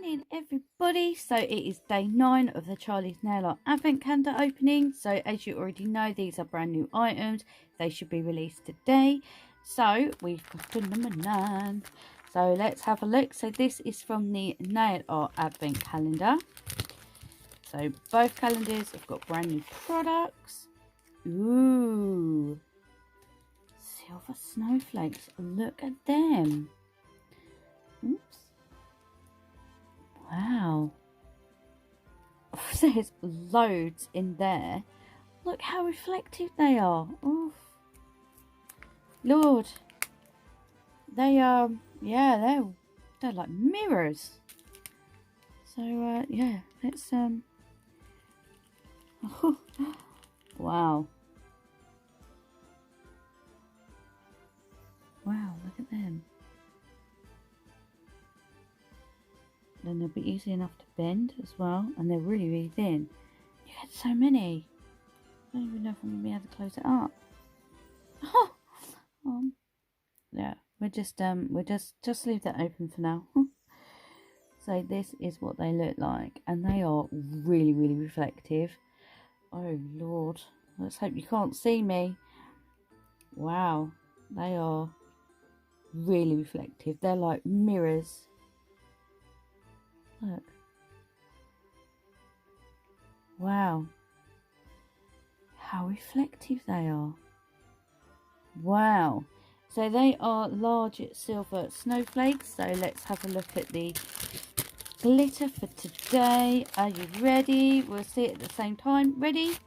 morning everybody. So it is day 9 of the Charlie's Nail Art Advent Calendar opening. So as you already know, these are brand new items. They should be released today. So we've got to number 9. So let's have a look. So this is from the Nail Art Advent Calendar. So both calendars have got brand new products. Ooh, silver snowflakes. Look at them. Oops. Wow. Oh, there's loads in there. Look how reflective they are. Oof. Lord. They are, yeah, they're like mirrors. So, yeah, let's, wow. Wow, look at them. Then they'll be easy enough to bend as well, and they're really, really thin. You had so many. I don't even know if I'm gonna be able to close it up. Yeah, we'll just leave that open for now. So this is what they look like, and they are really, really reflective. Oh Lord, let's hope you can't see me. Wow, they are really reflective. They're like mirrors. Look. Wow. How reflective they are. Wow. So they are large silver snowflakes. So let's have a look at the glitter for today. Are you ready? We'll see it at the same time. Ready?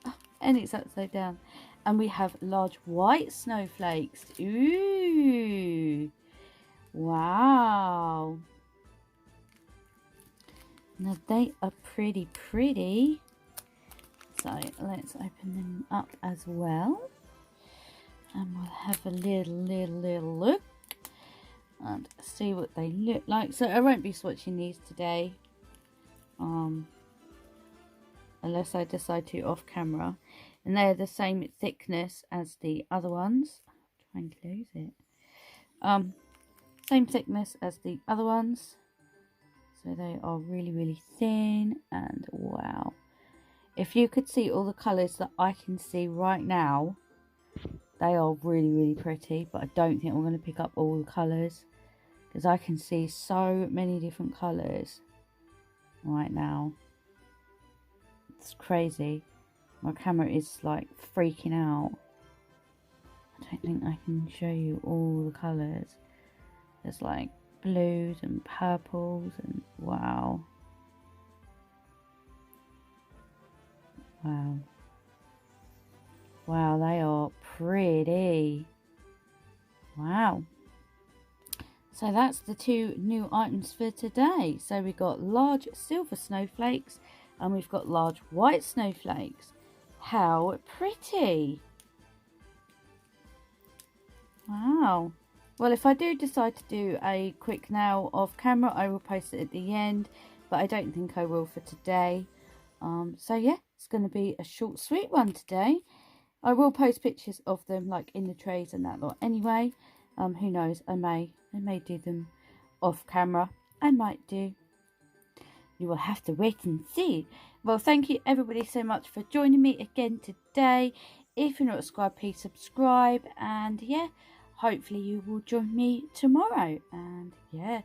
Oh, and it's upside down. And we have large white snowflakes. Ooh. Wow. Now they are pretty. So let's open them up as well. And we'll have a little look and see what they look like. So I won't be swatching these today. Unless I decide to off camera. And they're the same thickness as the other ones. I'll try and close it. Same thickness as the other ones. So they are really thin, and wow. If you could see all the colours that I can see right now, they are really pretty, but I don't think I'm going to pick up all the colours because I can see so many different colours right now. It's crazy. My camera is like freaking out. I don't think I can show you all the colours. There's like blues and purples and wow. Wow, they are pretty. Wow. So that's the 2 new items for today. So we've got large silver snowflakes and we've got large white snowflakes. How pretty. Wow. Well, if I do decide to do a quick nail off camera, I will post it at the end, but I don't think I will for today. So yeah, it's going to be a short, sweet one today. I will post pictures of them, like in the trays and that lot. Anyway, who knows? I may do them off camera. I might do. You will have to wait and see. Well, thank you everybody so much for joining me again today. If you're not subscribed, please subscribe. And yeah, hopefully you will join me tomorrow. And yeah,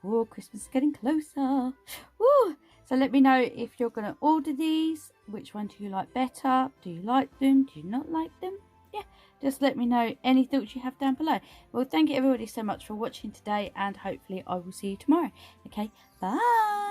oh, Christmas is getting closer. Woo! So let me know if you're going to order these. Which one do you like better? Do you like them? Do you not like them? Yeah, just let me know any thoughts you have down below. Well, thank you everybody so much for watching today. And hopefully I will see you tomorrow. Okay, bye.